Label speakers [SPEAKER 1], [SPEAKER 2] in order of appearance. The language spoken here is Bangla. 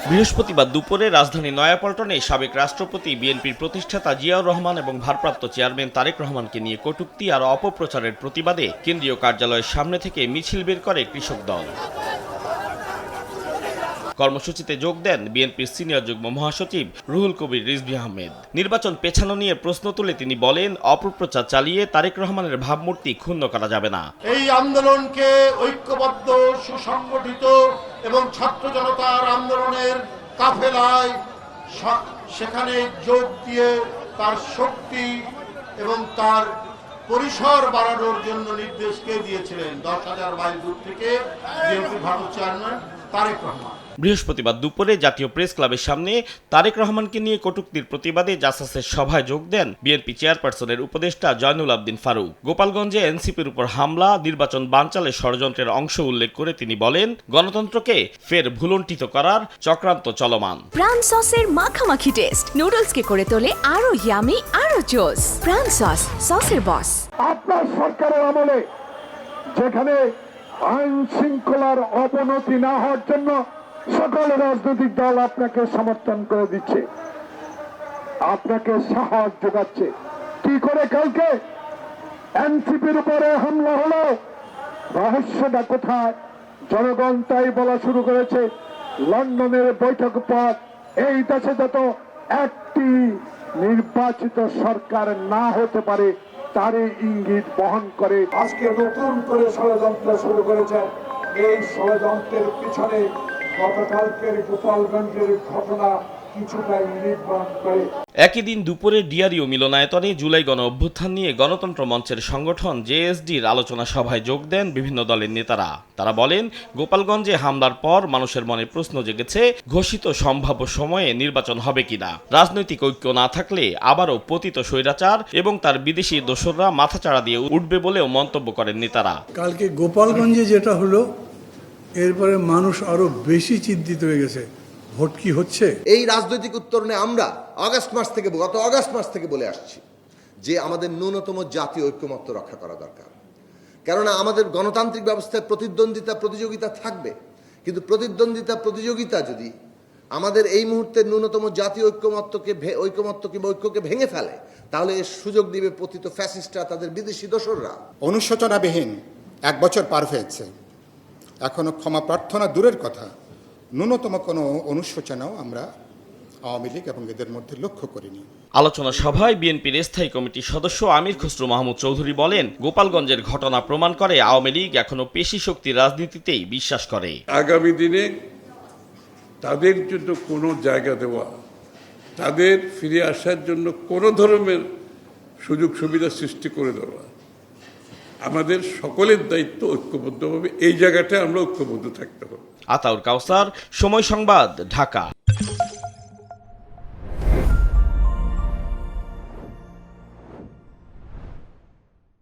[SPEAKER 1] বৃহস্পতিবার দুপুরে রাজধানী নয়াপল্টনে সাবেক রাষ্ট্রপতি বিএনপির প্রতিষ্ঠাতা জিয়াউর রহমান এবং ভারপ্রাপ্ত চেয়ারম্যান তারেক রহমানকে নিয়ে কটূক্তি আর অপপ্রচারের প্রতিবাদে কেন্দ্রীয় কার্যালয়ের সামনে থেকে মিছিল বের করে কৃষক দল। কর্মসূচিতে যোগ দেন বিএনপির সিনিয়র যুগ্ম মহাসচিব রুহুল কবির রিজভী আহমেদ। নির্বাচন পেছানো নিয়ে প্রশ্ন তুলে তিনি বলেন, অপপ্রচার চালিয়ে তারেক রহমানের ভাবমূর্তি ক্ষুণ্ণ করা যাবে না।
[SPEAKER 2] এই আন্দোলনকে ঐক্যবদ্ধ, সুসংগঠিত এবং ছাত্র জনতার আন্দোলনের কাফেলায় সেখানে যোগ দিয়ে তার শক্তি এবং তার পরিসর বাড়ানোর জন্য নির্দেশ কে দিয়েছিলেন? 10,000 মাইল দূর থেকে বিএনপি ভারত চেয়ারম্যান তারেক রহমান।
[SPEAKER 1] বৃহস্পতিবার দুপুরে জাতীয় প্রেস ক্লাবের সামনে তারেক রহমানকে নিয়ে কটূক্তির প্রতিবাদে জাসাসের সভায় যোগ দেন বিএনপি চেয়ারপারসনের উপদেষ্টা জয়নুল আবদিন ফারুক। গোপালগঞ্জে এনসিপির উপর হামলা, নির্বাচন বানচালের ষড়যন্ত্রের অংশ উল্লেখ করে তিনি বলেন, গণতন্ত্রকে ফের ভুলুণ্ঠিত করার চক্রান্ত চলমান।
[SPEAKER 3] প্রাণ সসের মাখামাখি টেস্ট নুডলসকে করে তোলে আরো ইয়ামি, আরো জোস। প্রাণ সস, সসের বস।
[SPEAKER 4] আপনার সরকারের আমলে যেখানে আইন শৃঙ্খলার অবনতি না হওয়ার জন্য সকল রাজনৈতিক দল আপনাকে সমর্থন করে দিচ্ছে, আপনাকে সাহস যোগাচ্ছে। কি করে কালকে এনসিপির উপরে হামলা হলো, রহস্যটা কোথায়? জনগণ তাই বলা শুরু করেছে, লন্ডনের বৈঠক পর এই দেশে যত একটি নির্বাচিত সরকার না হতে পারে তারই ইঙ্গিত বহন করে। আজকে নতুন করে ষড়যন্ত্র শুরু করেছে। এই ষড়যন্ত্রের পিছনে গতকালকের গোপালগঞ্জের ঘটনা কিছুটা ইঙ্গিত বহন করে।
[SPEAKER 1] একই দিন দুপুরে ডিআরইউ মিলনায়তনে জুলাই গণ অভ্যুত্থান নিয়ে গণতন্ত্র মঞ্চের সংগঠন জেএসডির আলোচনা সভায় যোগ দেন বিভিন্ন দলের নেতারা। তারা বলেন, গোপালগঞ্জে হামলার পর মানুষের মনে প্রশ্ন জেগেছে, ঘোষিত সম্ভাব্য সময়ে নির্বাচন হবে কিনা। রাজনৈতিক ঐক্য না থাকলে আবারও পতিত স্বৈরাচার এবং তার বিদেশি দোসররা মাথাচাড়া দিয়ে উঠবে বলেও মন্তব্য করেন নেতারা।
[SPEAKER 5] কালকে গোপালগঞ্জে যেটা হলো, এরপরে মানুষ আরো বেশি চিন্তিত হয়ে গেছে, ভোট কি হচ্ছে।
[SPEAKER 6] এই রাজনৈতিক উত্তরণে আমরা গত অগাস্ট মাস থেকে বলে আসছি যে আমাদের ন্যূনতম জাতীয় ঐক্যমত্য রক্ষা করা দরকার। কেননা আমাদের গণতান্ত্রিক ব্যবস্থায় প্রতিযোগিতা থাকবে, কিন্তু প্রতিযোগিতা যদি আমাদের এই মুহূর্তে ন্যূনতম জাতীয় ঐক্যকে ভেঙে ফেলে, তাহলে এর সুযোগ দিবে পতিত ফ্যাসিস্টরা, তাদের বিদেশি দোসররা।
[SPEAKER 7] অনুশোচনাবিহীন 1 বছর পার হয়েছে, এখনো ক্ষমা প্রার্থনা দূরের কথা, ন্যূনতম কোনো অনুশোচনাও আমরা আওয়ামী লীগ এবং এদের মধ্যে লক্ষ্য করিনি।
[SPEAKER 1] আলোচনা সভায় বিএনপির স্থায়ী কমিটির সদস্য আমির খসরু মাহমুদ চৌধুরী বলেন, গোপালগঞ্জের ঘটনা প্রমাণ করে আওয়ামী লীগ এখনো পেশি শক্তির রাজনীতিতেই বিশ্বাস করে।
[SPEAKER 8] আগামী দিনে তাদের জন্য কোনো জায়গা দেওয়া, তাদের ফিরে আসার জন্য কোনো ধরনের সুযোগ সুবিধা সৃষ্টি করে দেওয়া আমাদের সকলের দায়িত্ব। ঐক্যবদ্ধভাবে এই জায়গাটা আমরা ঐক্যবদ্ধ থাকতে হবে।
[SPEAKER 1] আতাউর কাউসার, সময় সংবাদ, ঢাকা।